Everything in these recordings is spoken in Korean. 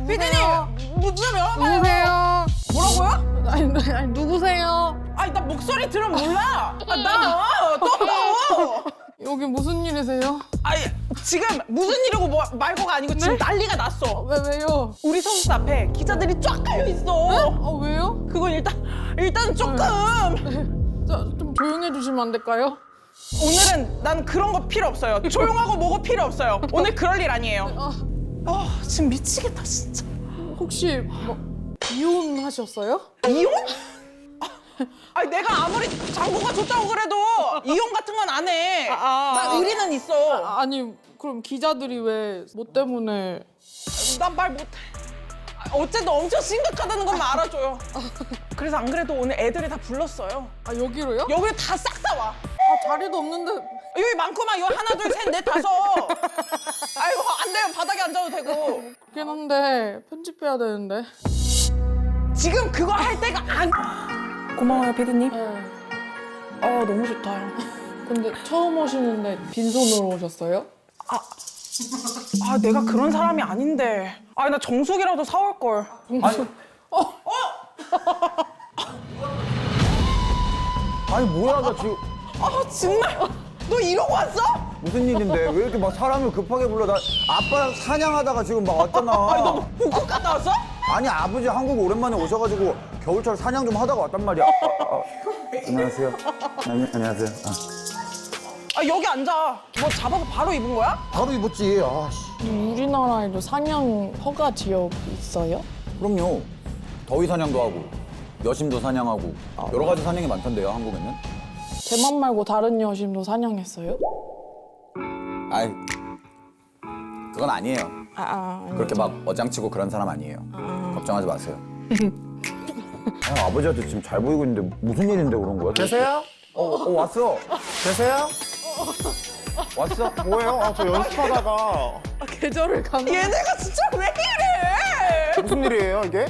피디님 문좀 열어봐요. 누구세요? 뭐라고요? 아니 누구세요? 아니 나 목소리 들으면 몰라. 또. 여기 무슨 일이세요? 아니 지금 무슨 일이고 뭐 말고가 아니고 지금 네? 난리가 났어. 왜요? 우리 선수 앞에 기자들이 쫙 깔려 있어. 왜요? 그건 일단 조금. 좀 조용해 주시면 안 될까요? 오늘은 난 그런 거 필요 없어요. 조용하고 뭐고 필요 없어요. 오늘 그럴 일 아니에요. 지금 미치겠다 진짜. 혹시 뭐 이혼하셨어요? 이혼? 아니 내가 아무리 장고가 좋다고 그래도 이혼 같은 건 안 해. 나 의리는 있어. 아니 그럼 기자들이 왜 뭐 때문에? 난 말 못해. 어쨌든 엄청 심각하다는 것만 알아줘요. 그래서 안 그래도 오늘 애들이 다 불렀어요. 여기로요? 여기 다 싹 다 와. 자리도 없는데. 여기 많구만. 여기 하나 둘 셋 넷 다섯. 아이고 안 돼요. 바닥에 앉아도 되고. 그렇긴 한데 편집해야 되는데. 지금 그거 할 때가 안. 고마워요 피디님. 네. 너무 좋다. 근데 처음 오시는데 빈손으로 오셨어요? 내가 그런 사람이 아닌데. 나 정수기라도 사올 걸. 아니, 아니 뭐야 나 지금 정말? 너 이러고 왔어? 무슨 일인데 왜 이렇게 막 사람을 급하게 불러? 나 아빠랑 사냥하다가 지금 막 왔잖아. 너 북극 갔다 왔어? 아니 아버지 한국 오랜만에 오셔가지고 겨울철 사냥 좀 하다가 왔단 말이야. 안녕하세요. 안녕하세요. 여기 앉아. 뭐 잡아서 바로 입은 거야? 바로 입었지. 우리나라에도 사냥 허가 지역 있어요? 그럼요. 더위 사냥도 하고 여심도 사냥하고 여러 가지 사냥이 많던데요 한국에는. 제맘 말고 다른 여심도 사냥했어요? 아이 그건 아니에요. 그렇게 막 어장치고 그런 사람 아니에요. 걱정하지 마세요. 아버지한테 지금 잘 보이고 있는데 무슨 일인데 그런 거야? 계세요? 왔어. 계세요? 왔어? 뭐예요? 저 연습하다가 계절을 가는. 얘네가 진짜 왜 이래? 무슨 일이에요 이게?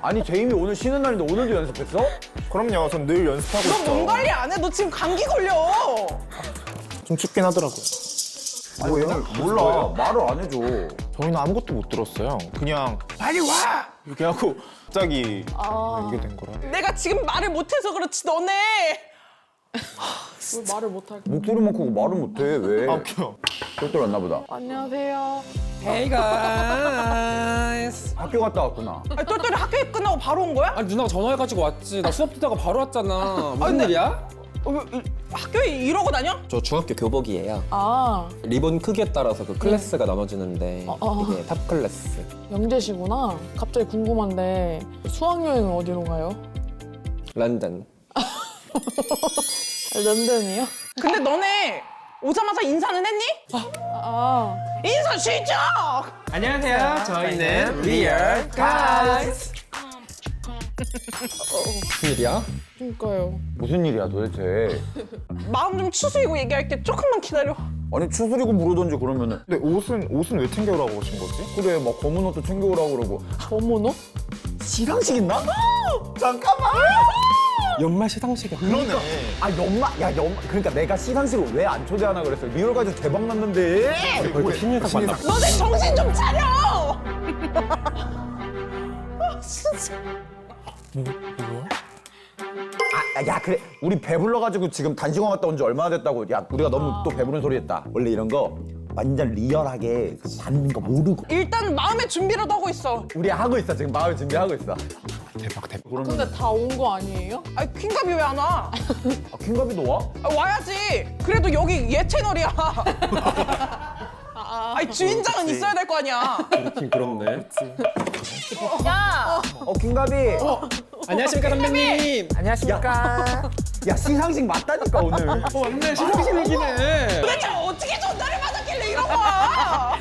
아니 제임이 오늘 쉬는 날인데 오늘도 연습했어? 그럼요, 전 늘 연습하고 너 몸 있죠. 관리 안 해? 너 지금 감기 걸려. 좀 춥긴 하더라고요. 아니 오늘 몰라. 말을 안 해줘. 저희는 아무것도 못 들었어요. 그냥 빨리 와! 이렇게 하고 갑자기 이게 된 거라. 내가 지금 말을 못해서 그렇지 너네. 왜 말을 못할까? 목소리만 크고 말을 못해 왜? 아, 웃겨. 똘똘 왔나 보다. 안녕하세요. Hey guys. 학교 갔다 왔구나. 똘똘이 학교 끝나고 바로 온 거야? 아니 누나가 전화해가지고 왔지. 나 수업 듣다가 바로 왔잖아. 무슨 일이야? 학교에 이러고 다녀? 저 중학교 교복이에요. 아, 리본 크기에 따라서 그 클래스가 나눠지는데 이게 탑 클래스. 영재시구나. 갑자기 궁금한데 수학여행은 어디로 가요? 런던. 런던이요? 근데 너네 오자마자 인사는 했니? 인사 시작! 안녕하세요. 저희는 Real Guys. 무슨 일이야? 그러니까요. 무슨 일이야 도대체? 마음 좀 추스리고 얘기할게. 조금만 기다려. 아니 추스리고 물어던지 그러면은 근데 옷은 왜 챙겨오라고 오신 거지? 그래 막 검은 옷도 챙겨오라고 그러고. 어머너? 시상식 있나? 잠깐만. 연말 시상식에 그러네. 그러니까 내가 시상식을 왜 안 초대하나 그랬어. 리얼까지 대박 났는데. 벌써 신인상 만나. 너네 정신 좀 차려! 진짜. 야 그래 우리 배불러가지고 지금 단식원 갔다 온 지 얼마나 됐다고. 야 우리가 너무 또 배부른 소리 했다. 원래 이런 거 완전 리얼하게 받는 거 모르고 일단 마음의 준비라도 하고 있어. 우리 하고 있어. 지금 마음의 준비하고 있어. 대박. 근데 다 온 거 아니에요? 퀸갑이 왜 안 와? 킹갑이도 와? 와야지. 그래도 여기 얘 채널이야. 주인장은 있어야 될 거 아니야. 그렇긴 그렇네. 킹갑이. 안녕하십니까 선배님. 안녕하십니까. 야 시상식 맞다니까 오늘. 맞네. 시상식 얘기네. 도대체 어떻게 전달을 받았길래 이런 거야?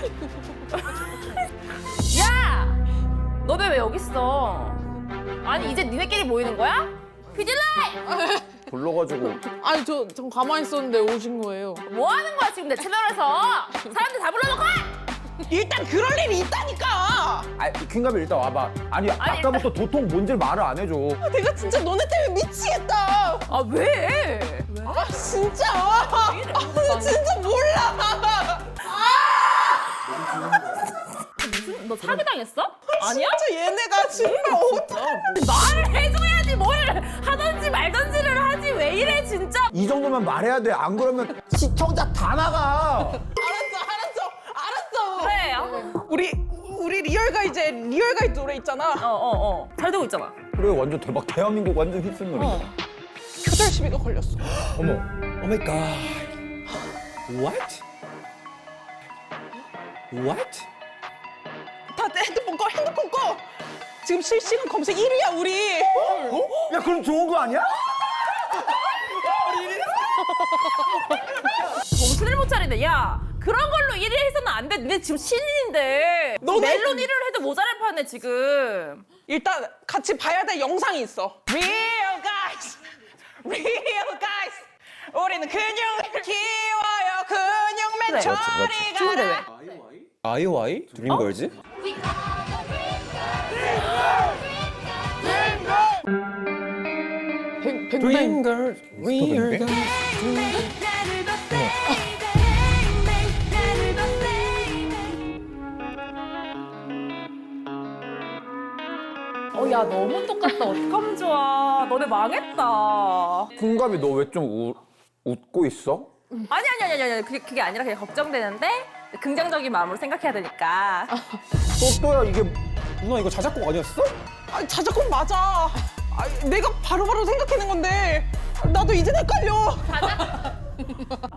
야! 너네 왜 여기 있어? 아니 이제 니네끼리 모이는 거야? 피질라이! 불러가지고. 아니 전 가만히 있었는데 오신 거예요. 뭐 하는 거야 지금 내 채널에서? 사람들 다 불러놓고 와! 일단 그럴 일이 있다니까. 킹갑이 일단 와봐. 아니 아까부터 도통 뭔지를 말을 안 해줘. 내가 진짜 너네 때문에 미치겠다. 아 왜? 진짜. 나 진짜 몰라. 너 사기당했어? 아니야? 진짜 얘네가 정말 말을 해줘야지 뭘 하던지 말던지를 하지 왜 이래 진짜. 이 정도면 말해야 돼. 안 그러면 시청자 다 나가. 알았어. 그래. 우리 리얼가이 노래 있잖아. 잘 되고 있잖아. 그래 완전 대박. 대한민국 완전 휩쓸 노래. 표절 시비가 걸렸어. 어머. 오 마이 갓. What? What? 다 핸드폰 꺼. 지금 실시간 검색 1위야 우리. 어? 야 그럼 좋은 거 아니야? 정신을 못 차리네. 야 그런 걸로 1위 해서는 안 돼. 니네 지금 신인인데 너네- 멜론 1위를 해도 모자랄 판에 지금. 일단 같이 봐야 될 영상이 있어. Real guys. 우리는 근육을 키워요. 근육맨 저리 가라. 아이오아이? 드림걸즈? 뱅뱅. 드림걸즈 We are the 야 너무 똑같다. 어떡하면 좋아. 너네 망했다. 궁갑이 너 왜 좀 웃고 있어? 아니. 그게 아니라 그냥 걱정되는데 긍정적인 마음으로 생각해야 되니까. 또야 이게 누나 이거 자작곡 아니었어? 아, 자작곡 맞아. 아, 내가 바로바로 생각해낸 건데 나도 이제 헷갈려.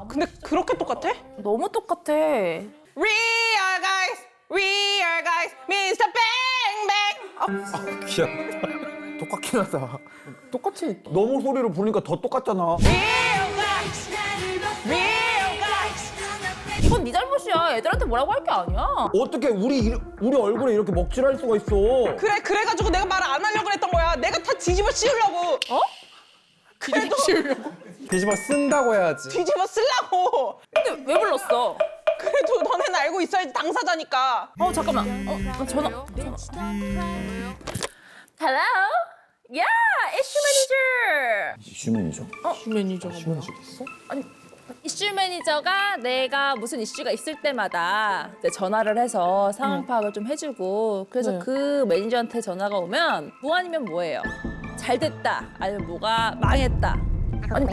근데 그렇게 똑같아? 너무 똑같아. Real guys, Mr. Bang Bang. 귀엽다. 똑같긴 하다. 똑같이 너무 소리로 부르니까 더 똑같잖아. Real guys. 이건 네 잘못이야. 애들한테 뭐라고 할 게 아니야. 어떻게 우리 얼굴에 이렇게 먹칠할 수가 있어? 그래가지고 내가 말 안 하려고 그랬던 거야. 내가 다 뒤집어 씌우려고. 그래도 뒤집어 쓴다고 해야지. 뒤집어 쓰려고. 근데 왜 불렀어? 그래도 너네는 알고 있어야지 당사자니까. 잠깐만. 전화. Hello? Yeah, 이슈 매니저. 이슈 매니저? 매니저가 뭐야? 아니, 이슈 매니저가 내가 무슨 이슈가 있을 때마다 이제 전화를 해서 상황 파악을 좀 해주고 그래서 네. 그 매니저한테 전화가 오면 뭐 아니면 뭐예요? 잘 됐다 아니면 뭐가 망했다. 아니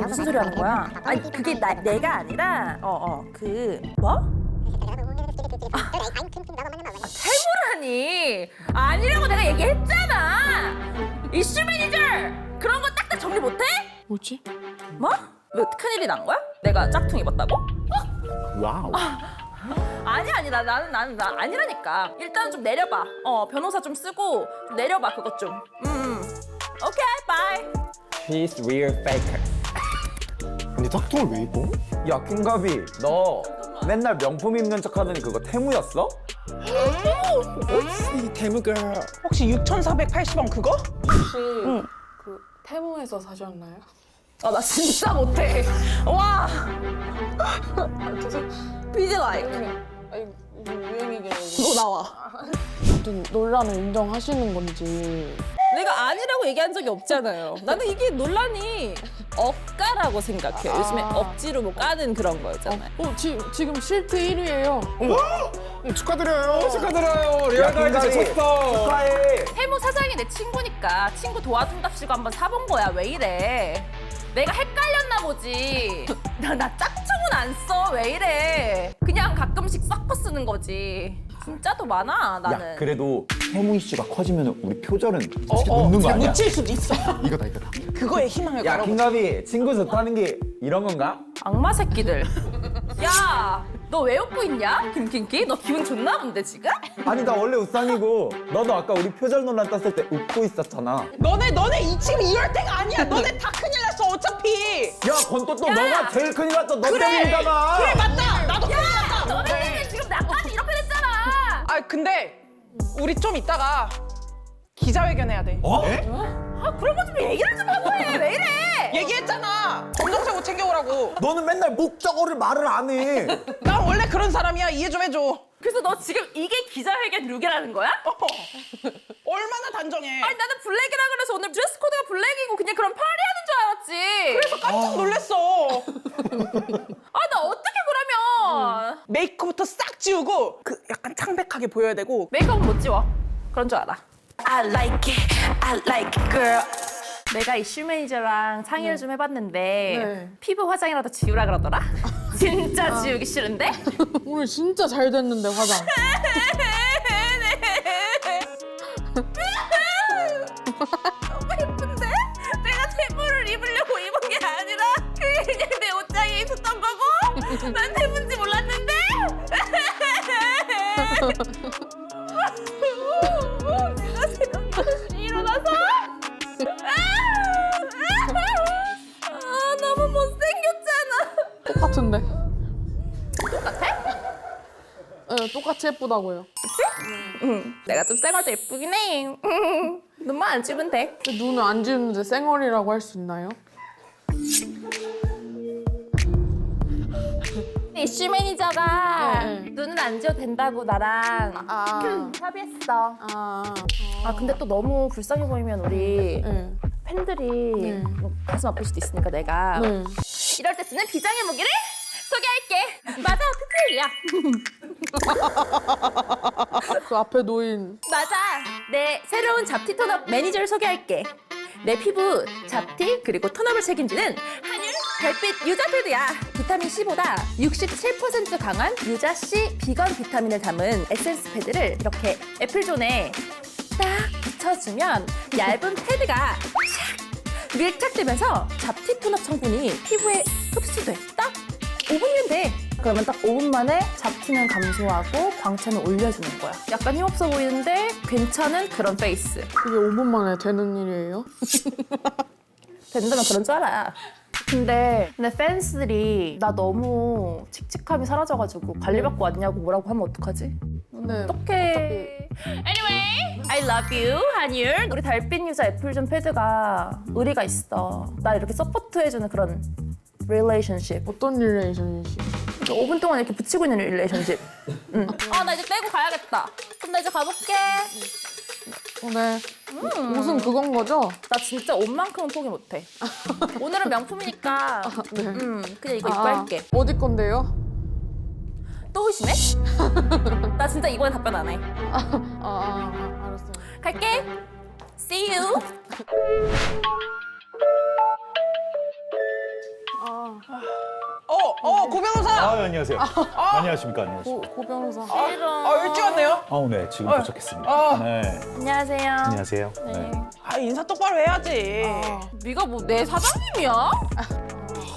무슨 소리 하는 거야? 아니 그게 내가 아니라 그 뭐? 태무라니 아니라고 내가 얘기했잖아. 이슈 매니저 그런 거 딱딱 정리 못해? 뭐지? 뭐? 왜 큰일이 난 거야? 내가 짝퉁 입었다고? 와우. 아니 나는 아니라니까. 일단 좀 내려봐. 변호사 좀 쓰고 좀 내려봐 그것 좀. 오케이 바이. She's real faker. 근데 짝퉁을 왜 입어? 야 킹갑이 너 맨날 명품 입는 척하더니 그거 태무였어? 이 태무걸. 혹시 6,480원 그거? 그 테무에서 사셨나요? 나 진짜 못해. 와. 비디 라이크. 아니 이거 유행이긴 한데. 너 나와. 아무튼 논란을 인정하시는 건지. 내가 아니라고 얘기한 적이 없잖아요. 나는 이게 논란이 억까라고 생각해. 요즘에 억지로 뭐 까는 그런 거였잖아요. 지금 실트 1위예요. 축하드려요. 축하드려요. 야 리얼가이즈 킹갑이 쳤어. 축하해. 태무 사장이 내 친구니까 친구 도와준답시고 한번 사본 거야. 왜 이래? 내가 헷갈렸나 보지. 나 짝퉁은 안 써. 왜 이래? 그냥 가끔씩 섞어 쓰는 거지. 진짜 더 많아 나는. 야 그래도 태무 이슈가 커지면 우리 표절은 솔직히 묻는 거 아니야? 묻힐 수도 있어. 이거다. 그거에 희망을 야 걸어보자. 킹갑이 친구 좋다는 게 이런 건가? 악마 새끼들. 야, 너 왜 웃고 있냐? 김kin키? 너 기분 좋나 본데 지금? 아니 나 원래 웃상이고 너도 아까 우리 표절 논란 떴을 때 웃고 있었잖아. 너네 지금 이럴 때가 아니야. 너네 다 큰일 났어 어차피. 야 건또 또 야! 너가 제일 큰일 났어. 너 그래 때문이잖아. 맞다. 나도 큰일 났다. 너네 때문에 지금 나까지 이렇게 됐잖아. 아 근데 우리 좀 이따가 기자회견 해야 돼. 아 그런 거 좀 얘기를 좀 하고 해. 왜 이래? 얘기했잖아. 검정색 옷 챙겨오라고. 너는 맨날 목적어를 말을 안 해. 난 원래 그런 사람이야. 이해 좀 해줘. 그래서 너 지금 이게 기자회견 룩이라는 거야? 얼마나 단정해. 아니 나는 블랙이라 그래서 오늘 드레스 코드가 블랙이고 그냥 그런 파리하는 줄 알았지. 그래서 깜짝 놀랐어. 아 나 어떻게 그러면? 메이크업부터 메이크업부터 싹 지우고 그 약간 창백하게 보여야 되고 메이크업은 못 지워. 그런 줄 알아. I like it, I like it, girl. 내가 이슈 매니저랑 상의를 좀 해봤는데 네. 피부 화장이라도 지우라 그러더라? 진짜 지우기 싫은데? 오늘 진짜 잘 됐는데 화장. 너무 예쁜데? 내가 세부를 입으려고 입은 게 아니라 그게 그냥 내 옷장에 있었던 거고 난 세부인지 몰랐는데? 내가 새벽 일어나서 너무 못생겼잖아. 똑같은데. 똑같아? 네, 똑같이 예쁘다고요. 내가 좀 쌩얼도 예쁘긴 해. 눈만 안 찌면 돼. 근데 눈을 안 지우는데 쌩얼이라고 할 수 있나요? 이슈 매니저가 네. 눈을 안 지어도 된다고 나랑 협의했어. 아 근데 또 너무 불쌍해 보이면 우리 네. 팬들이 네. 가슴 아플 수도 있으니까 내가 네. 이럴 때 쓰는 비장의 무기를 소개할게. 맞아, 피플이야. 그 앞에 놓인 맞아. 내 새로운 잡티 톤업 매니저를 소개할게. 내 피부 잡티 그리고 톤업을 책임지는 한율 별빛 유자패드야. 비타민 C보다 67% 강한 유자 C 비건 비타민을 담은 에센스 패드를 이렇게 애플존에 딱 붙여주면 얇은 패드가 착 밀착되면서 잡티 톤업 성분이 피부에 흡수돼. 딱 5분이면 돼. 그러면 딱 5분 만에 잡티는 감소하고 광채는 올려주는 거야. 약간 힘없어 보이는데 괜찮은 그런 페이스. 그게 5분 만에 되는 일이에요? 된다면 그런 줄 알아. 근데 내 팬스들이 나 너무 칙칙함이 사라져가지고 관리받고 왔냐고 뭐라고 하면 어떡하지? 네. 어떡해. Anyway, I love you, 한율. 우리 달빛 유자 애플존 패드가 의리가 있어. 나 이렇게 서포트해주는 그런 릴레이션십. 어떤 릴레이션이시? 5분 동안 이렇게 붙이고 있는 릴레이션십. 응. 아, 나 이제 떼고 가야겠다. 그럼 나 이제 가볼게. 네. 옷은 그건 거죠? 나 진짜 옷만큼은 포기 못해. 오늘은 명품이니까 네. 그냥 이거 입고 할게. 어디 건데요? 또 의심해? 나 진짜 이번엔 답변 안 해. 알았어요. 갈게. See you. 고 변호사. 안녕하세요. 안녕하십니까. 안녕하십니까. 고 변호사. 일찍 왔네요. 네, 지금 도착했습니다. 네. 안녕하세요. 안녕하세요. 네. 인사 똑바로 해야지. 네가 뭐 내 사장님이야?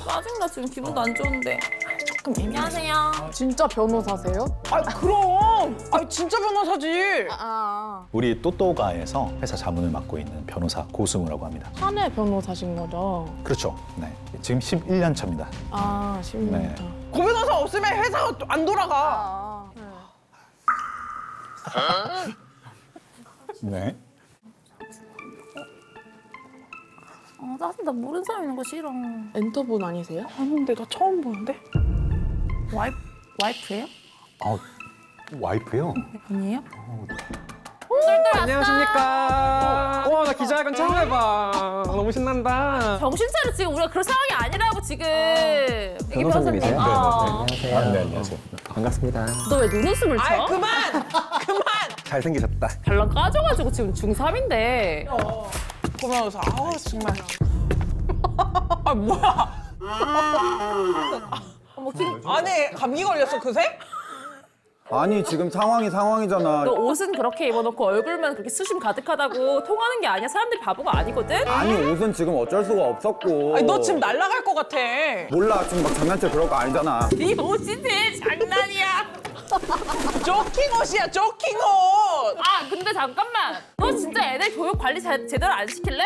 짜증나 지금 기분도 안 좋은데. 조금 예민해. 안녕하세요. 진짜 변호사세요? 그럼. 진짜 변호사지. 우리 또또가에서 회사 자문을 맡고 있는 변호사 고승우라고 합니다. 사내 변호사신 거죠? 그렇죠. 네. 지금 11년 차입니다. 10년 네. 차. 고 변호사 없으면 회사가 안 돌아가. 네. 짜증나 모르는 사람 있는 거 싫어. 엔터분 아니세요? 아닌데 나 처음 보는데. 와이프예요? 와이프요? 아니에요? 안녕하십니까. 와, 나 기자회견 처음 해봐. 너무 신난다. 정신 차려 지금 우리가 그럴 상황이 아니라고 지금. 이게 변호사님이세요? 변호사님. 안녕하세요. 네, 안녕하세요. 반갑습니다. 너 왜 눈웃음을 쳐? 그만. 잘생기셨다. 발랑 까져가지고 지금 중3인데. 고 변호사. 정말. 뭐야? 아니 감기 걸렸어 그새? 아니 지금 상황이잖아. 너 옷은 그렇게 입어놓고 얼굴만 그렇게 수심 가득하다고 통하는 게 아니야. 사람들이 바보가 아니거든. 아니 옷은 지금 어쩔 수가 없었고. 너 지금 날아갈 것 같아. 몰라 지금 막 장난쳐 그럴 거 아니잖아. 네 옷이 제일 장난이야. 조킹 옷이야 조킹 옷. 아 근데 잠깐만. 너 진짜 애들 교육 관리 제대로 안 시킬래?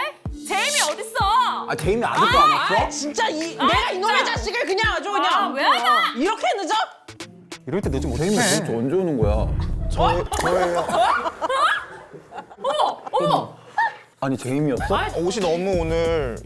제임이 어딨어? 제임이 아직도 안 왔어? 진짜 내가 이놈의 자식을 그냥 아주 그냥. 아, 왜 하나? 이렇게 늦어? 이럴 때 늦으면 제임이 어떡해. 도대체 언제 오는 거야? 저예요. 어머. 아니 제임이었어? 옷이 너무 오늘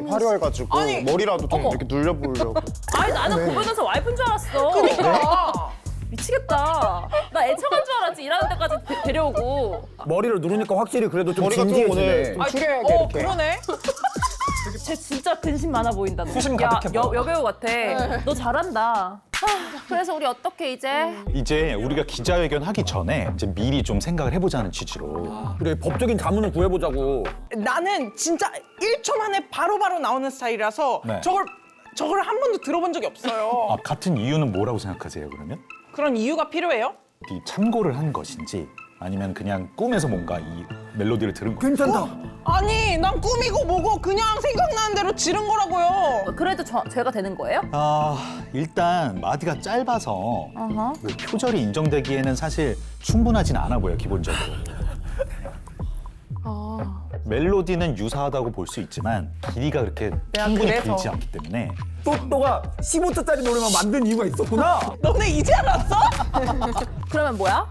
화려해가지고 아니. 머리라도 좀 이렇게 눌려보려고. 아니 나는 고 변호사 와이프인 줄 알았어. 그러니까. 미치겠다. 나 애청한 줄 알았지. 일하는 데까지 데려오고. 머리를 누르니까 확실히 그래도 좀 머리가 좀 진지해지네. 오늘 좀 줄여야 돼, 이렇게. 그러네. 쟤 진짜 근심 많아 보인다. 너. 수심 야, 가득해 보여. 여배우 같아. 너 잘한다. 그래서 우리 어떻게 이제? 이제 우리가 기자회견 하기 전에 이제 미리 좀 생각을 해보자는 취지로. 그래 법적인 자문을 구해보자고. 나는 진짜 1초 만에 바로바로 나오는 스타일이라서 네. 저걸 한 번도 들어본 적이 없어요. 아, 같은 이유는 뭐라고 생각하세요, 그러면? 그런 이유가 필요해요? 이 참고를 한 것인지 아니면 그냥 꿈에서 뭔가 이 멜로디를 들은 거. 괜찮다. 아니 난 꿈이고 뭐고 그냥 생각나는 대로 지른 거라고요. 그래도 제가 되는 거예요? 일단 마디가 짧아서 그 표절이 인정되기에는 사실 충분하진 않아 보여 기본적으로. 멜로디는 유사하다고 볼 수 있지만 길이가 그렇게 충분히 그래서. 길지 않기 때문에 또또가 15초짜리 노래만 만든 이유가 있었구나. 너네 이제 알았어? 그러면 뭐야?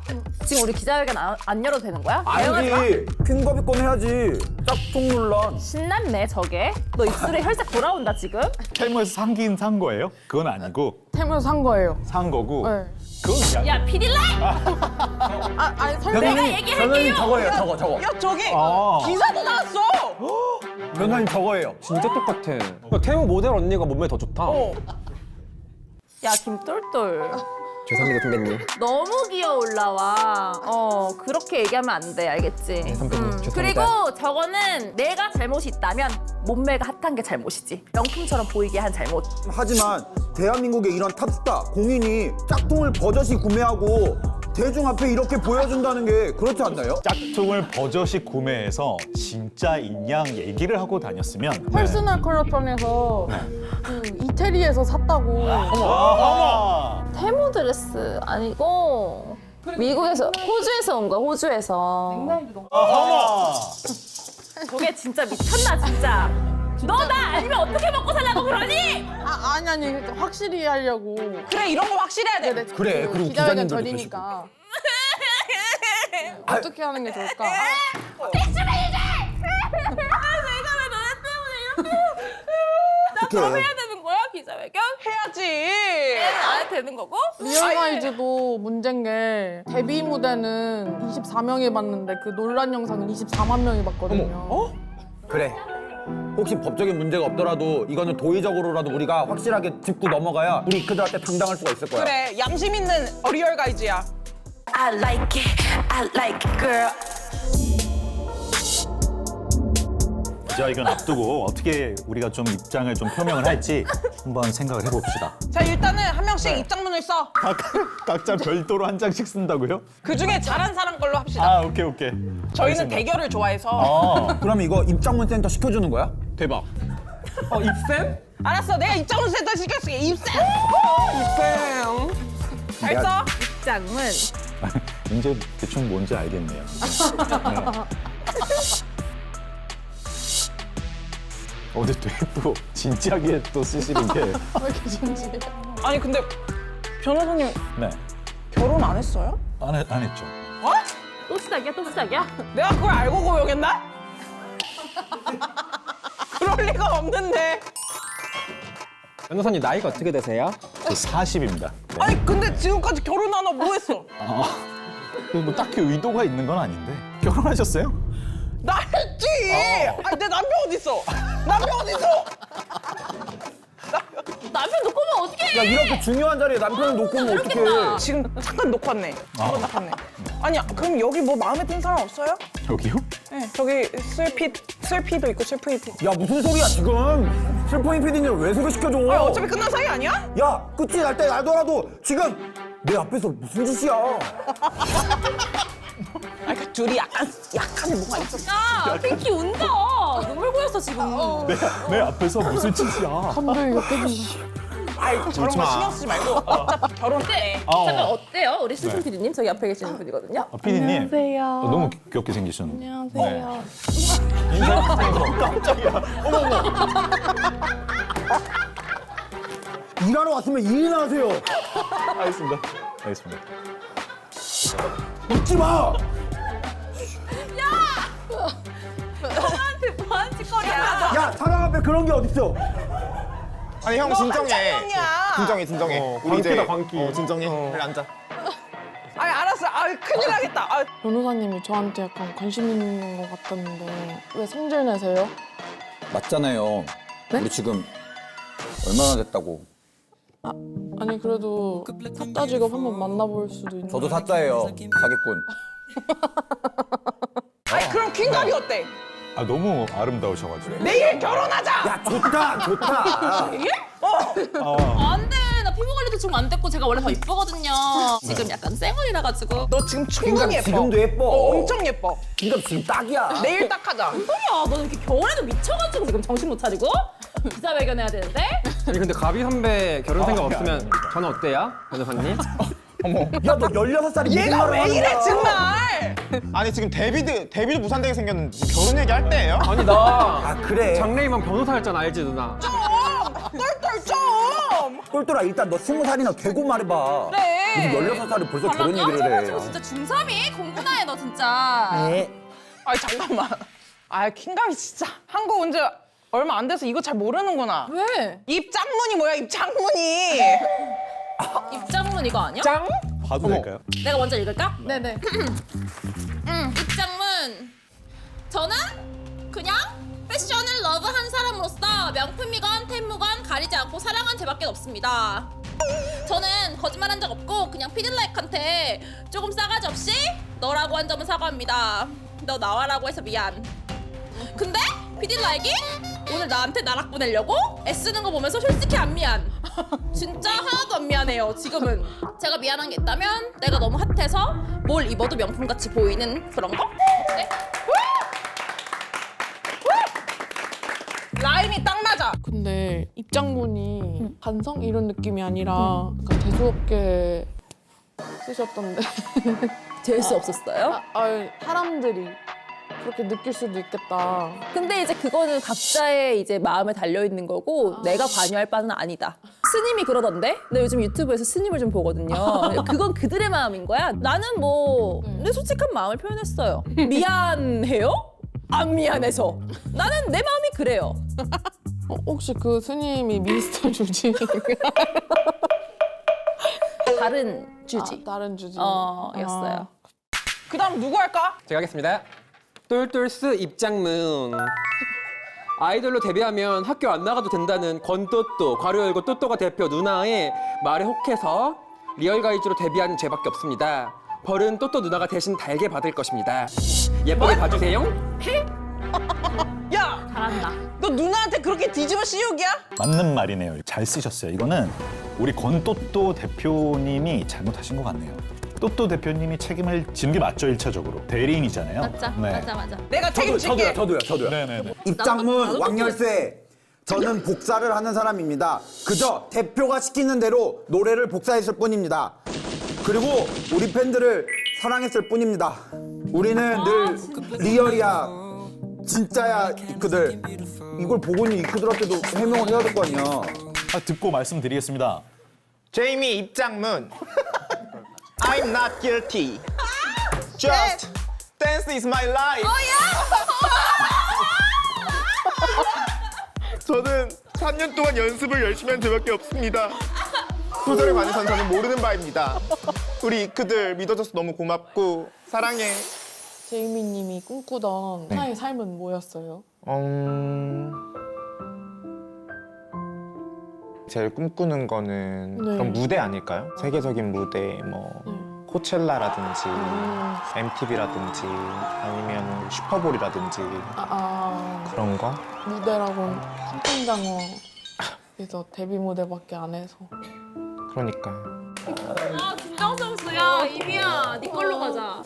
지금 우리 기자회견 안 열어도 되는 거야? 아니지. 킹거비권 해야지. 짝퉁 논란. 신났네 저게. 너 입술에 혈색 돌아온다 지금. 텔모에서 상긴 산 거예요? 그건 아니고 템을 산 거예요. 산 거고 네. 그건 그냥 야 피딜라! 아니 설명. 내가 얘기할게요. 변호사님 저거예요. 저거. 야 저기 아. 기사도 나왔어. 변호사님 저거예요. 진짜 똑같아. 태우 모델 언니가 몸매 더 좋다. 야 김똘똘. 죄송합니다 선배님. 너무 기어 올라와. 그렇게 얘기하면 안 돼, 알겠지? 선배님, 죄송합니다. 그리고 저거는 내가 잘못이 있다면 몸매가 핫한 게 잘못이지. 명품처럼 보이게 한 잘못. 하지만 대한민국의 이런 탑스타 공인이 짝퉁을 버젓이 구매하고 대중 앞에 이렇게 보여준다는 게 그렇지 않나요? 짝퉁을 버젓이 구매해서 진짜인 양 얘기를 하고 다녔으면 퍼스널 컬렉션에서 그 이태리에서 샀다고. 어머! 테무 드레스 아니고 미국에서 호주에서 온 거야, 호주에서. 어머! 저게 진짜 미쳤나 진짜. 너 나 아니면 어떻게 먹고 살라고 그러니? 아니 확실히 하려고. 그래 이런 거 확실해야 돼. 그래, 그리고 기자회견 기자님들도 전이니까. 어떻게 하는 게 좋을까? 어떻게 해야 되는 거야 기자회견? 해야지. 안 해도 되는 거고? 리얼가이즈도 문제인 게 데뷔 무대는 24명이 봤는데 그 논란 영상은 24만 명이 봤거든요. 그래. 혹시 법적인 문제가 없더라도 이거는 도의적으로라도 우리가 확실하게 짚고 넘어가야 우리 그들한테 당당할 수가 있을 거야. 그래 양심 있는 리얼 가이즈야. I like it, girl. 기자회견 앞두고 어떻게 우리가 좀 입장을 좀 표명을 할지 한번 생각을 해봅시다. 자 일단은 한 명씩 입장문을 써. 각자 별도로 한 장씩 쓴다고요? 그 중에 잘한 사람 걸로 합시다. 아, 오케이. 저희는 알겠습니다. 대결을 좋아해서. 그럼 이거 입장문 센터 시켜주는 거야? 대박. 입쌤? 알았어 내가 입장문 센터 시켰으니까 입장. 입쌤. 잘 써. 입장문. 이제 대충 뭔지 알겠네요. 근데 되게 또 진지하게 또 쓰시는 게 왜 이렇게 진지해? 아니 근데 변호사님 네. 결혼 안 했어요? 안 했죠. 어? 또 시작이야 또 시작이야? 내가 그걸 알고 고용했나? 그럴 리가 없는데. 변호사님 나이가 어떻게 되세요? 저 40입니다. 아니 근데 지금까지 결혼 안 하고 뭐 했어? 뭐 딱히 의도가 있는 건 아닌데. 결혼하셨어요? 나 했지. 아니 내 남편 어디 있어? 남편 어디 있어? 남편 놓고 오면 어떡해? 야 이렇게 중요한 자리에 남편을 놓고 오면 어떡해. 지금 잠깐 놓고 왔네. 잠깐 놓고 왔네. 아니 그럼 여기 뭐 마음에 드는 사람 없어요? 여기요? 네 저기 슬피도 있고 슬프이피. 야 무슨 소리야 지금. 슬퍼잉 PD님 왜 소개시켜줘. 아니 어차피 끝난 사이 아니야? 야 끝이 날 때 나더라도 지금 내 앞에서 무슨 짓이야. 아니 그 둘이 약간 뭔가 있었어. 야 핑키 운다. 눈물 고였어 지금. 내 앞에서 무슨 짓이야. 감정이 격해진다. 아이 저런 거 신경 쓰지 말고 어차피 결혼해. 잠깐 어때요? 우리 슬픈 PD님 저기 앞에 계시는 분이거든요. PD님. 안녕하세요. 너무 귀엽게 생기셨는데. 안녕하세요. 깜짝이야. 일하러 왔으면 일이나 하세요. 알겠습니다. 웃지 마. 너한테 뭐하는 짓거리야? 야 사람 앞에 그런 게 어딨어. 아니 형 진정해. 형이야. 진정해. 우리 광기다, 이제 광기. 진정해. 빨리 앉아. 아니 알았어. 아 큰일 나겠다. 아, 변호사님이 저한테 약간 관심 있는 것 같았는데 왜 성질 내세요? 맞잖아요. 우리 지금 얼마나 됐다고? 아니 그래도 사짜 직업 한번 만나볼 수도 있는. 저도 사자예요. 사기꾼. 아니 그럼 퀸갑이 어때? 아 너무 아름다우셔가지고. 내일 결혼하자. 야 좋다 좋다. 안 돼. 나 피부 관리도 지금 안 됐고 제가 원래 더 이쁘거든요. 지금 약간 쌩얼이라 가지고. 너 지금 충분히 예뻐. 지금도 예뻐. 엄청 예뻐. 그러니까 지금 딱이야. 내일 딱 하자. 뭐야, 너 이렇게 겨울에도 미쳐가지고 지금 정신 못 차리고? 기자회견해야 되는데? 아니 근데 가비 선배 결혼 생각 없으면 저는 어때요? 변호사님? 야 너 16살이 얘가 왜 이래 정말. 아니 지금 데뷔도 무산되게 생겼는데 결혼 얘기할 때예요? 아니 나 아 그래. 장래희망 변호사였잖아 알지 누나? 똘똘 좀. 똘똘아 일단 너 20살이나 되고 말해봐. 그래. 무슨 16살이 벌써 발라 결혼 얘기를 해. 까져가지고 진짜 중3이 공부나 해, 너 진짜. 아니 잠깐만. 아 킹갑이 진짜 한국 온 지 얼마 안 돼서 이거 잘 모르는구나. 왜? 입장문이 뭐야 입장문이. 입장문 이거 아니야? 봐도 될까요? 내가 먼저 읽을까? 네네. 입장문. 저는 그냥 패션을 러브한 사람으로서 명품이건 템무건 가리지 않고 사랑한 죄밖에 없습니다. 저는 거짓말한 적 없고 그냥 피들라이크한테 조금 싸가지 없이 너라고 한 점은 사과합니다. 너 나와라고 해서 미안. 근데 피들라이크 오늘 나한테 나락 보내려고 애쓰는 거 보면서 솔직히 안 미안. 진짜 하나도 안 미안해요 지금은. 제가 미안한 게 있다면 내가 너무 핫해서 뭘 입어도 명품같이 보이는 그런 거? 네? 라임이 딱 맞아. 근데 입장문이 반성 이런 느낌이 아니라 약간 재수없게 쓰셨던데. 재수 없었어요? 사람들이 그렇게 느낄 수도 있겠다. 근데 이제 그거는 각자의 이제 마음에 달려 있는 거고 내가 관여할 바는 아니다. 스님이 그러던데? 나 요즘 유튜브에서 스님을 좀 보거든요. 그건 그들의 마음인 거야. 나는 뭐 내 솔직한 마음을 표현했어요. 미안해요? 안 미안해서. 나는 내 마음이 그래요. 혹시 그 스님이 미스터 주지? 다른 주지. 다른 주지. 였어요. 그다음 누구 할까? 제가 하겠습니다. 똘똘스 입장문. 아이돌로 데뷔하면 학교 안 나가도 된다는 권또또 괄호 열고 또또가 대표 누나의 말에 혹해서 리얼가이즈로 데뷔하는 죄밖에 없습니다. 벌은 또또 누나가 대신 달게 받을 것입니다. 예쁘게 봐주세요. 야, 잘한다. 너 누나한테 그렇게 뒤집어 씌우기야? 맞는 말이네요. 잘 쓰셨어요. 이거는 우리 권또또 대표님이 잘못하신 것 같네요. 또또 대표님이 책임을 지는 게 맞죠, 1차적으로. 대리인이잖아요. 맞아, 네. 맞아. 내가 책임질게. 저도요. 네네네. 입장문 왕열쇠. 저는 복사를 하는 사람입니다. 그저 대표가 시키는 대로 노래를 복사했을 뿐입니다. 그리고 우리 팬들을 사랑했을 뿐입니다. 우리는 늘 리얼이야, 진짜야 이크들. 이걸 보고 있는 이크들한테도 해명을 해야 될 거 아니야. 듣고 말씀드리겠습니다. 제이미 입장문. I'm not guilty. Just dance is my life. 저는 3년 동안 연습을 열심히 한 죄밖에 없습니다. 소설에 관해선 저는 모르는 바입니다. 우리 이크들 믿어줘서 너무 고맙고 사랑해. 제이미님이 꿈꾸던 하나의 삶은 뭐였어요? 제일 꿈꾸는 거는 네. 그런 무대 아닐까요? 세계적인 무대, 뭐 코첼라라든지 MTV라든지 아니면 슈퍼볼이라든지 그런 거? 무대라고는 한편장어에서 데뷔 무대밖에 안 해서. 그러니까 김정성수야, 이미야, 네 걸로 가자.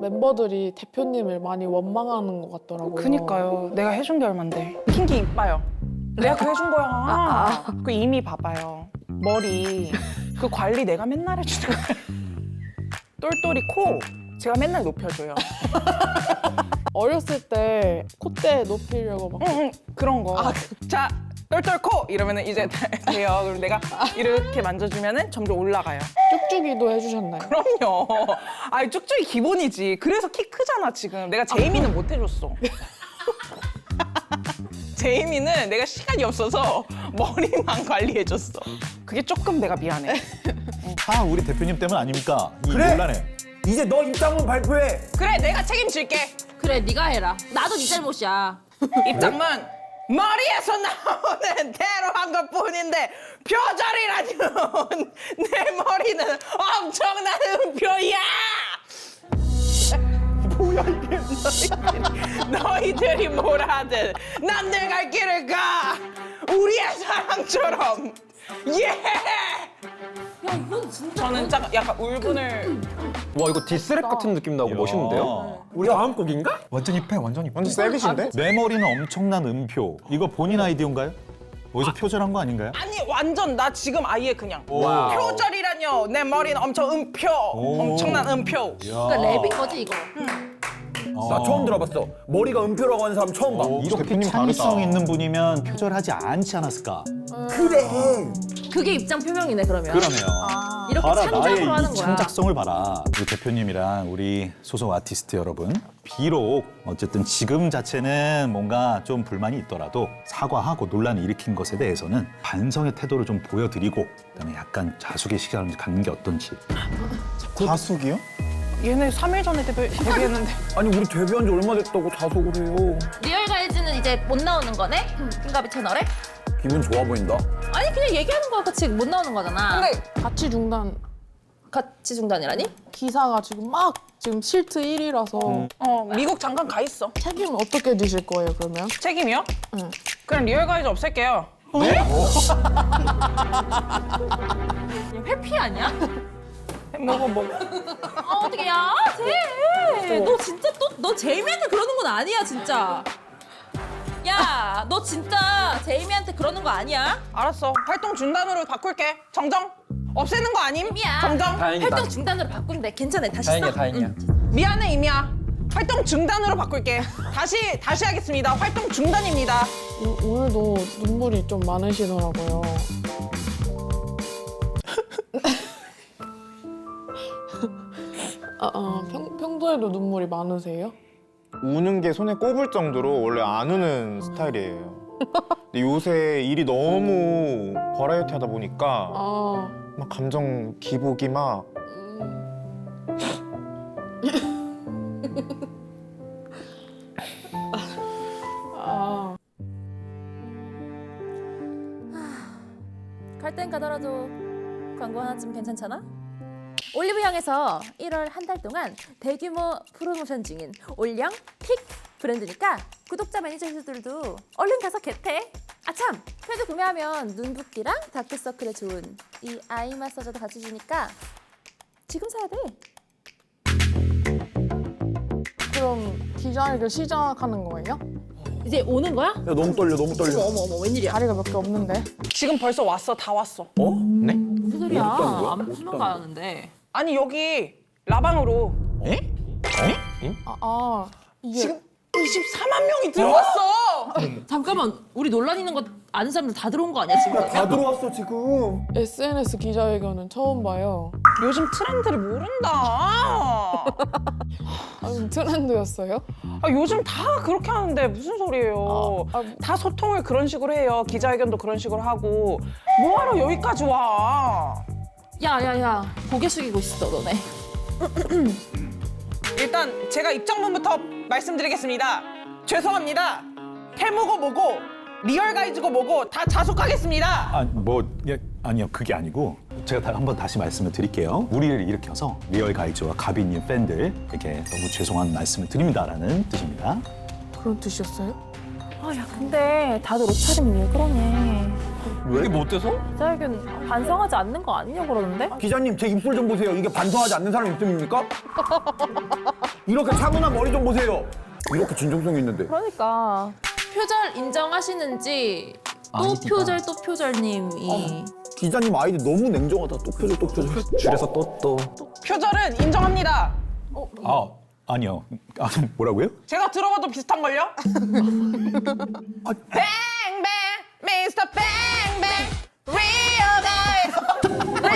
멤버들이 대표님을 많이 원망하는 것 같더라고요. 그니까요. 내가 해준 게 얼만데. kinky 이뻐요. 내가 그거 해준 거야. 그 이미 봐봐요. 머리 그 관리 내가 맨날 해주는 거야. 똘똘이 코 제가 맨날 높여줘요. 어렸을 때 콧대 높이려고 막 응, 그런 거. 자, 똘똘 코 이러면은 이제 돼요. 그럼 내가 이렇게 만져주면은 점점 올라가요. 쭉쭉이도 해주셨나요? 그럼요. 아니 쭉쭉이 기본이지. 그래서 키 크잖아 지금. 내가 제이미는 못 해줬어. 제이미는 내가 시간이 없어서 머리만 관리해줬어. 그게 조금 내가 미안해. 다 우리 대표님 때문 아닙니까? 이 그래. 논란에. 이제 너 입장문 발표해. 그래, 내가 책임질게. 그래, 네가 해라. 나도 네 잘못이야. 입장문 머리에서 나오는 대로 한 것뿐인데 표절이라뇨. 내 머리는 엄청난 음표야. 뭐야 이게? 너희들이 뭘 하든 난 내 갈 길을 가. 우리의 사랑처럼. 예. 야 이건 진짜 저는 약간 울분을. 와 이거 디스랩 같은 느낌 나고 멋있는데요? 우리 다음 곡인가? 완전 입해, 완전 입해. 완전 세비신데? 내 머리는 엄청난 음표. 이거 본인 아이디어인가요? 어디서 표절한 거 아닌가요? 아니 완전 나 지금 아예 그냥 와우. 표절이라뇨. 내 머리는 엄청 음표. 엄청난 음표. 그러니까 랩인 거지 이거. 나 처음 들어봤어. 머리가 음표라고 하는 사람 처음 봐. 이렇게 대표님 창의성 다르다. 있는 분이면 표절하지 않지 않았을까? 그래. 그게 입장 표명이네 그러면. 그러네요. 이렇게 봐라, 창작으로 나의 하는 이 거야. 창작성을 봐라. 우리 대표님이랑 우리 소속 아티스트 여러분. 비록 어쨌든 지금 자체는 뭔가 좀 불만이 있더라도 사과하고 논란을 일으킨 것에 대해서는 반성의 태도를 좀 보여드리고 그다음에 약간 자숙의 시간을 갖는 게 어떤지. 자숙이요? 얘네 3일 전에 데뷔했는데. 아니 우리 데뷔한 지 얼마 됐다고 자숙을 해요. 리얼 가이즈는 이제 못 나오는 거네? 킹가비 채널에? 기분 좋아 보인다. 아니 그냥 얘기하는 거야 그치 못 나오는 거잖아. 근데 같이 중단 같이 중단이라니? 기사가 지금 실트 1위라서 미국 잠깐 가 있어. 책임은 어떻게 지실 거예요 그러면? 책임이요? 응. 그냥 리얼 가이즈 없앨게요. 회피 아니야? 먹어. 어떻게 야 쟤. 너 진짜 또 너 제이미한테 그러는 건 아니야 진짜. 야 너 진짜 제이미한테 그러는 거 아니야? 알았어. 활동 중단으로 바꿀게. 정정. 없애는 거 아님? 이미야. 정정. 다행이다. 활동 중단으로 바꾼대. 괜찮아 다시 다행이야 써. 다행이야. 미안해 이미야. 활동 중단으로 바꿀게. 다시 하겠습니다. 활동 중단입니다. 오늘도 눈물이 좀 많으시더라고요. 평소에도 눈물이 많으세요? 우는 게 손에 꼽을 정도로 원래 안 우는 스타일이에요. 근데 요새 일이 너무 버라이어티하다 보니까 막 감정 기복이 막 갈 땐 가더라도 광고 하나쯤 괜찮잖아? 올리브영에서 1월 한 달 동안 대규모 프로모션 중인 올영 픽 브랜드니까 구독자 매니저들도 얼른 가서 겟해. 아참! 패드 구매하면 눈붓기랑 다크서클에 좋은 이 아이 마사저도 같이 주니까 지금 사야 돼. 그럼 기자회견 시작하는 거예요? 이제 오는 거야? 야 너무 떨려. 어머 웬일이야? 자리가 몇 개 없는데. 지금 벌써 왔어. 다 왔어. 무슨 소리야? 안 풀만 가는데. 아니 여기 라방으로 이게 지금 24만 명이 들어왔어. 잠깐만 우리 논란 있는 거 아는 사람들 다 들어온 거 아니야 지금? 다 들어왔어 지금. SNS 기자회견은 처음 봐요. 요즘 트렌드를 모른다. 트렌드였어요? 요즘 다 그렇게 하는데 무슨 소리예요. 다 소통을 그런 식으로 해요. 기자회견도 그런 식으로 하고. 뭐하러 여기까지 와. 야야야 고개 숙이고 있어 너네. 일단 제가 입장문부터 말씀드리겠습니다. 죄송합니다. 태무고 뭐고 리얼 가이즈고 뭐고 다 자숙하겠습니다. 아니요 그게 아니고 제가 한번 다시 말씀을 드릴게요. 우리를 일으켜서 리얼 가이즈와 가비님 팬들에게 너무 죄송한 말씀을 드립니다라는 뜻입니다. 그런 뜻이었어요? 야 근데 다들 옷차림이 왜 그러니? 이게 뭐 어때서? 기자회견 반성하지 않는 거 아니냐고 그러는데? 기자님 제 입술 좀 보세요. 이게 반성하지 않는 사람 입술입니까? 이렇게 차분한 머리 좀 보세요. 이렇게 진정성이 있는데. 그러니까 표절 인정하시는지 또 표절 또 표절님이 기자님 아이디 너무 냉정하다. 또 표절 또 표절. 줄여서 또. 표절은 인정합니다. 아니요. 뭐라고요? 제가 들어봐도 비슷한걸요? 뱅뱅 미스터 뱅뱅 리얼 가이즈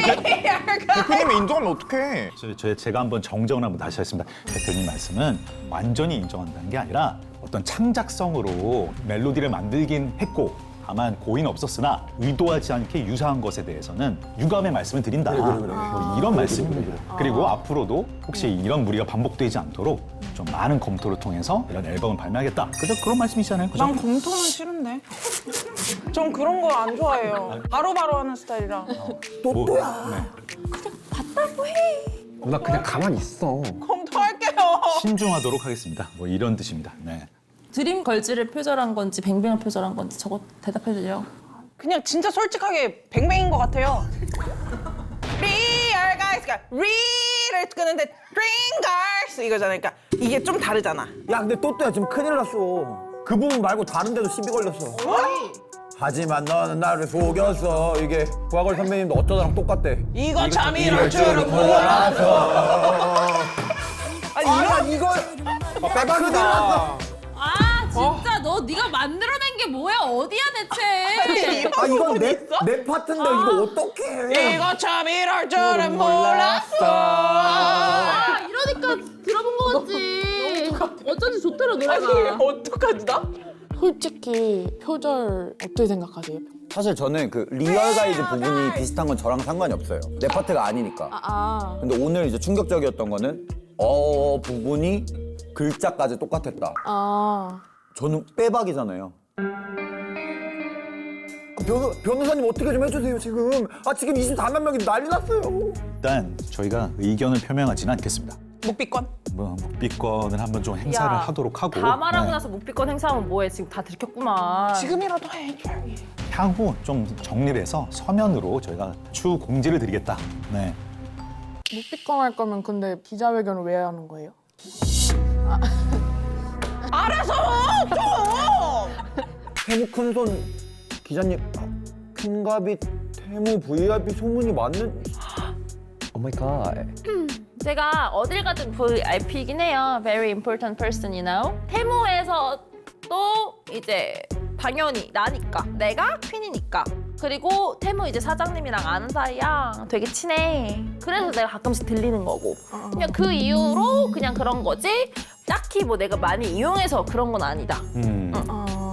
리얼 가이즈. 대표님이 인정하면 어떡해? 제가 한번 정정을 한번 다시 하겠습니다. 대표님 말씀은 완전히 인정한다는 게 아니라 어떤 창작성으로 멜로디를 만들긴 했고 다만 고의는 없었으나 의도하지 않게 유사한 것에 대해서는 유감의 말씀을 드린다. 뭐 이런 말씀입니다. 그리고 앞으로도 혹시 이런 무리가 반복되지 않도록 좀 좀 많은 검토를 통해서 이런 앨범을 발매하겠다. 그죠? 그런 말씀이시잖아요. 그죠? 난 검토는 싫은데. 전 그런 거 안 좋아해요. 바로바로 하는 스타일이라. 또또야. 네. 누나 그냥 가만히 있어. 검토할게요. 신중하도록 하겠습니다. 뭐 이런 뜻입니다. 네. 드림 걸즈를 표절한 건지 뱅뱅을 표절한 건지 저거 대답해주세요. 그냥 진짜 솔직하게 뱅뱅인 것 같아요. 리얼 가이스가 리를 끄는데 드림 가이스 이거잖아. 그러니까 이게 좀 다르잖아. 야 근데 또또야 지금 큰일 났어. 그 부분 말고 다른 데도 시비 걸렸어. 하지만 너는 나를 속였어. 이게 구하걸 선배님도 어쩌다랑 똑같대. 이거 참 이럴 줄은 몰라서. 아니 이걸 빼박이다. 아 진짜 너 네가 만들어낸 게 뭐야? 어디야 대체? 아 이건 내 파트인데 이거 어떡해. 이거 참 이럴 줄은 몰랐어. 아 이러니까 들어본 거 같지. 어쩐지 좋더라 노래가. 어떡하지 나? 솔직히 표절 어떻게 생각하세요? 사실 저는 그 리얼 가이드 부분이 비슷한 건 저랑 상관이 없어요. 내 파트가 아니니까. 근데 오늘 이제 충격적이었던 거는 부분이 글자까지 똑같았다. 저는 빼박이잖아요. 변호사님 어떻게 좀 해주세요 지금. 지금 24만 명이 난리 났어요. 일단 저희가 의견을 표명하지는 않겠습니다. 묵비권? 뭐 묵비권을 한번 좀 행사를 야, 하도록 하고 다 말하고 네. 나서 묵비권 행사하면 뭐해? 지금 다 들켰구만. 지금이라도 해. 향후 좀 정리를 해서 서면으로 저희가 추후 공지를 드리겠다. 네. 묵비권 할 거면 근데 기자회견을 왜 하는 거예요? 알아서 좀. 태무 큰손 기자님, 킹갑이 태무 VIP 소문이 맞는? 오 마이 갓. 제가 어딜 가든 VIP이긴 해요. Very important person, you know. 태무에서 또 이제 당연히 나니까. 내가 퀸이니까. 그리고 태무 이제 사장님이랑 아는 사이야. 되게 친해. 그래서 내가 가끔씩 들리는 거고. 그냥 그 이유로 그냥 그런 거지. 딱히 뭐 내가 많이 이용해서 그런 건 아니다.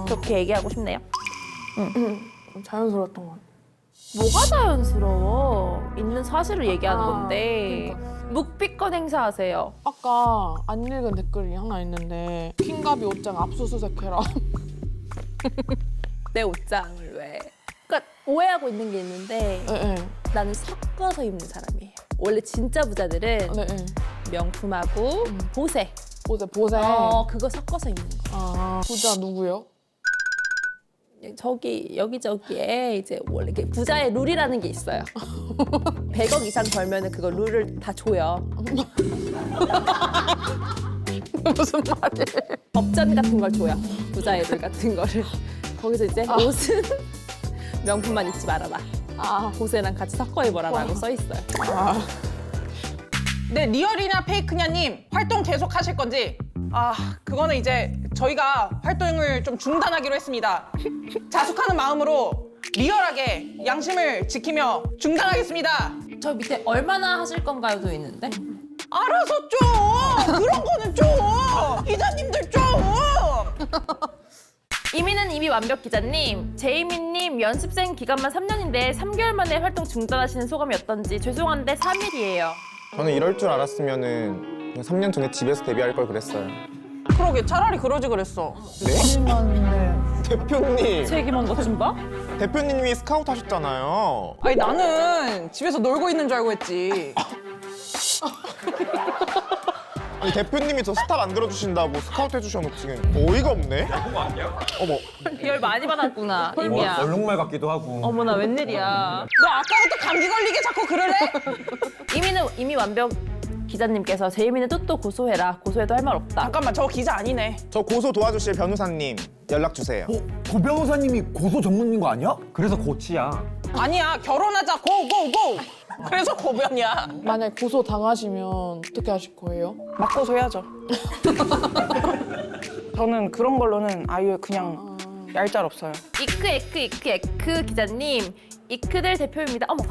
그렇게 얘기하고 싶네요. 자연스러웠던 것 같아요. 뭐가 자연스러워? 있는 사실을 얘기하는 건데. 그러니까. 묵비권 행사하세요. 아까 안 읽은 댓글이 하나 있는데 킹갑이 옷장 압수수색해라. 내 옷장을 왜? 그러니까 오해하고 있는 게 있는데 네. 나는 섞어서 입는 사람이에요. 원래 진짜 부자들은 네. 명품하고 보세. 보세. 그거 섞어서 입는 거. 부자 누구요? 저기 여기저기에 이제 원래 이게 부자의 룰이라는 게 있어요. 100억 이상 벌면은 그거 룰을 다 줘요. 무슨 말이에요? 법전 같은 걸 줘요. 부자의 룰 같은 거를. 거기서 이제 옷은 명품만 입지 말아라. 보세랑 같이 섞어 입어라라고 써 있어요. 네, 리얼이냐 페이크냐님 활동 계속 하실 건지 그거는 이제 저희가 활동을 좀 중단하기로 했습니다. 자숙하는 마음으로 리얼하게 양심을 지키며 중단하겠습니다. 저 밑에 얼마나 하실 건가요도 있는데. 알아서 좀 그런 거는 좀 기자님들 좀. 이미는 이미 완벽 기자님, 제이미님 연습생 기간만 3년인데 3개월 만에 활동 중단하시는 소감이 어떤지. 죄송한데 3일이에요. 저는 이럴 줄 알았으면은 그냥 3년 전에 집에서 데뷔할 걸 그랬어요. 그러게 차라리 그러지 그랬어. 대표님! 책임한 것 좀 봐. 대표님이 스카우트 하셨잖아요. 아니 나는 집에서 놀고 있는 줄 알고 했지. 아니 대표님이 저 스타 만들어주신다고 스카우트 해주셔놓고 지금 어이가 없네? 어머. 열 많이 받았구나, 이미야. 얼룩말 같기도 하고. 어머나, 웬일이야. 너 아까부터 감기 걸리게 자꾸 그러래? 이미는 이미 완벽 기자님께서 제이미는 또 고소해라. 고소해도 할 말 없다. 잠깐만 저거 기자 아니네. 저 고소 도와주실 변호사님 연락 주세요. 고 변호사님이 고소 전문인 거 아니야? 그래서 고치야. 아니야 결혼하자 고고고. 그래서 고변이야. 만약 고소 당하시면 어떻게 하실 거예요? 맞고소해야죠. 저는 그런 걸로는 아예 그냥 얄짤 없어요. 이크 기자님, 이크들 대표입니다. 어머.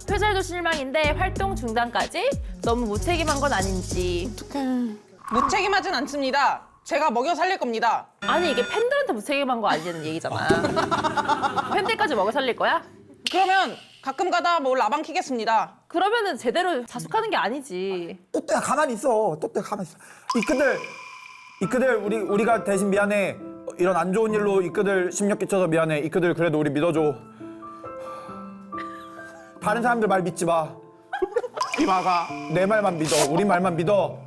표절도 실망인데 활동 중단까지? 너무 무책임한 건 아닌지. 어떡해. 무책임하진 않습니다. 제가 먹여 살릴 겁니다. 아니 이게 팬들한테 무책임한 거 아니냐는 얘기잖아. 팬들까지 먹여 살릴 거야? 그러면 가끔 가다 뭐 라방 키겠습니다. 그러면은 제대로 자숙하는 게 아니지. 또때야 가만히 있어. 또때야 가만히 있어. 이끄들 우리가 대신 미안해. 이런 안 좋은 일로 이끄들 심력 끼쳐서 미안해. 이끄들 그래도 우리 믿어줘. 다른 사람들 말 믿지 마. 이마가 내 말만 믿어. 우리 말만 믿어.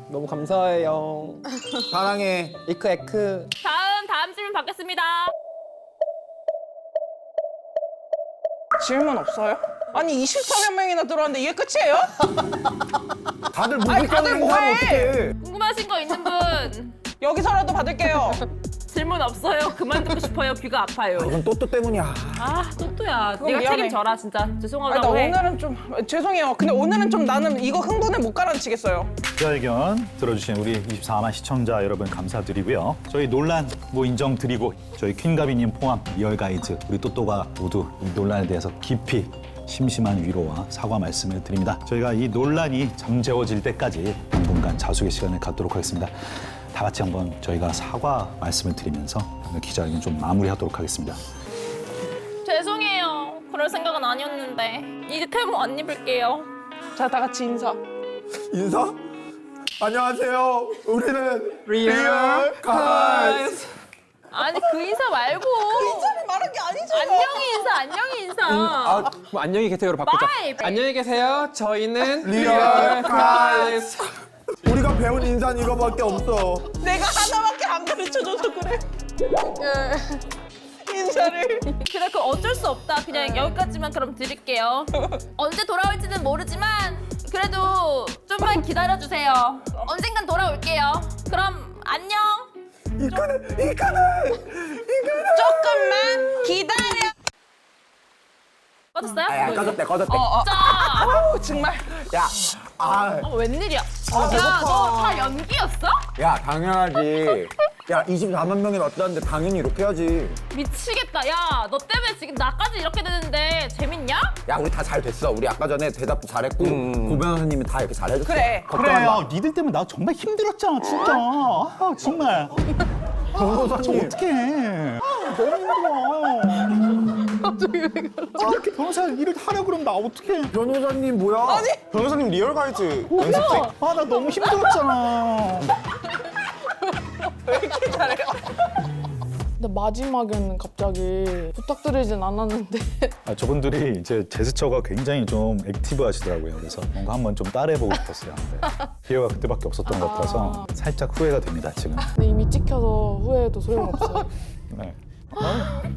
너무 감사해요. 사랑해. 이크 에크. 다음 질문 받겠습니다. 질문 없어요? 아니 24만 명이나 들어왔는데 이게 끝이에요? 다들 아니, 무기 다들 꺼내는 뭐해? 사람 어떡해. 궁금하신 거 있는 분 여기서라도 받을게요. 질문 없어요. 그만 듣고 싶어요. 귀가 아파요. 이건 또또 때문이야. 아, 또또야. 그건 네가 미안해. 책임져라 진짜. 아니, 나 죄송하다고 해. 오늘은 좀 죄송해요. 근데 오늘은 좀 나는 이거 흥분을 못 가라앉히겠어요. 기자회견 들어주신 우리 24만 시청자 여러분 감사드리고요. 저희 논란 뭐 인정드리고 저희 퀸가비님 포함 리얼 가이드 우리 또또가 모두 이 논란에 대해서 깊이 심심한 위로와 사과 말씀을 드립니다. 저희가 이 논란이 잠재워질 때까지 당분간 자숙의 시간을 갖도록 하겠습니다. 다 같이 한번 저희가 사과 말씀을 드리면서 오늘 기자회견 좀 마무리하도록 하겠습니다. 죄송해요. 그럴 생각은 아니었는데. 이제 탈모 안 입을게요. 자, 다 같이 인사. 인사? 안녕하세요. 우리는 리얼 가이즈. 아니 그 인사 말고. 인사를 말한 게 아니잖아요. 안녕히 인사. 뭐 안녕히 계세요로 바꾸자. 바이. 안녕히 계세요. 저희는 리얼 가이즈. 우리가 배운 인사는 이거밖에 없어. 내가 하나밖에 안 가르쳐줘서 그래. 인사를. 그래 그 어쩔 수 없다. 그냥 여기까지만 그럼 드릴게요. 언제 돌아올지는 모르지만 그래도 좀만 기다려주세요. 언젠간 돌아올게요. 그럼 안녕. 이거는 조금만 기다려. 꺼졌어요? 꺼졌대. 자, 아우 정말. 웬일이야? 야, 배고파. 너 다 연기였어? 야 당연하지. 야 24만 명이 왔다는데 당연히 이렇게 해야지. 미치겠다. 야, 너 때문에 지금 나까지 이렇게 되는데 재밌냐? 야 우리 다 잘 됐어. 우리 아까 전에 대답도 잘했고 고 변호사님이 다 이렇게 잘해줬어. 그래. 그래요. 니들 때문에 나 정말 힘들었잖아, 진짜. 아, 정말. 변호사님. 어떡해. 너무 힘들어. 이렇게 변호사 일을 하려고 그러면 나 어떡해. 변호사님 뭐야? 아니. 변호사님 리얼 가이드 연습생. 아, 나 너무 힘들었잖아. 근데 마지막에는 갑자기 부탁드리진 않았는데 아, 저분들이 이제 제스처가 굉장히 좀 액티브 하시더라고요. 그래서 뭔가 한번 좀 따라해보고 싶었어요. 근데 기회가 그때밖에 없었던 것 같아서 살짝 후회가 됩니다, 지금. 근데 이미 찍혀서 후회해도 소용없어요. 네.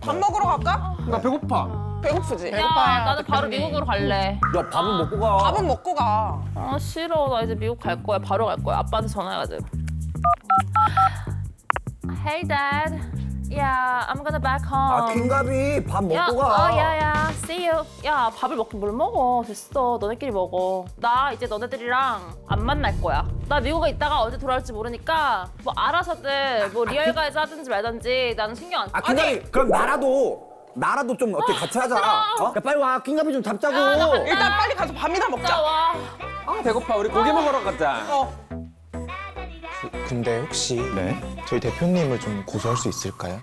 밥 먹으러 갈까? 나 배고파. 배고프지? 야, 나는 바로 미국으로 갈래. 야 밥은 먹고 가. 밥은 먹고 가. 아, 싫어. 나 이제 미국 갈 거야. 바로 갈 거야. 아빠한테 전화해가지고. Hey, Dad. Yeah, I'm gonna back home. 킹가비 밥 먹고 야, 가. 야, see you. 야, 밥을 먹긴 뭘 먹어. 됐어. 너네끼리 먹어. 나 이제 너네들이랑 안 만날 거야. 나 미국에 있다가 언제 돌아올지 모르니까 뭐 알아서들 뭐 리얼 가이즈 하든지 말든지 나는 신경 안 써. 킹가비 그럼 나라도 좀 어떻게 같이 하자. 싫어. 야, 빨리 와. 킹가비 좀 잡자고. 야, 나 간다. 일단 빨리 가서 밥이나 진짜 먹자. 와. 아 배고파. 우리 고기 먹으러 가자. 근데 혹시 네. 저희 대표님을 좀 고소할 수 있을까요?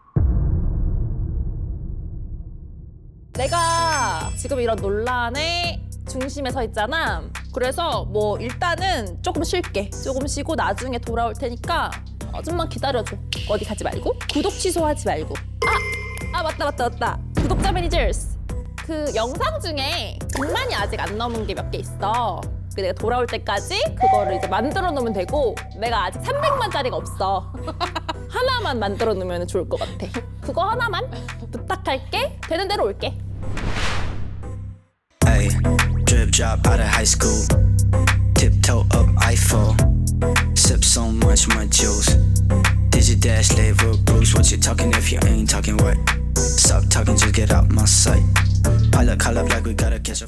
내가 지금 이런 논란의 중심에 서 있잖아. 그래서 뭐 일단은 조금 쉴게. 조금 쉬고 나중에 돌아올 테니까 좀만 기다려줘. 어디 가지 말고. 구독 취소하지 말고. 맞다. 구독자 매니저스. 그 영상 중에 분만이 아직 안 나오는 게 몇 개 있어. 그 내가 돌아올 때까지 그거를 이제 만들어 놓으면 되고 내가 아직 300만짜리가 없어. 하나만 만들어 놓으면 좋을 것 같아. 그거 하나만 부탁할게. 되는 대로 올게. Ay, drip drop out of high school. Tiptoe up Eiffel. Sip so much my juice. Did you dash label Bruce? What you talking if you ain't talking what? Stop talking, just get out my sight. Pilot call up like we gotta catch a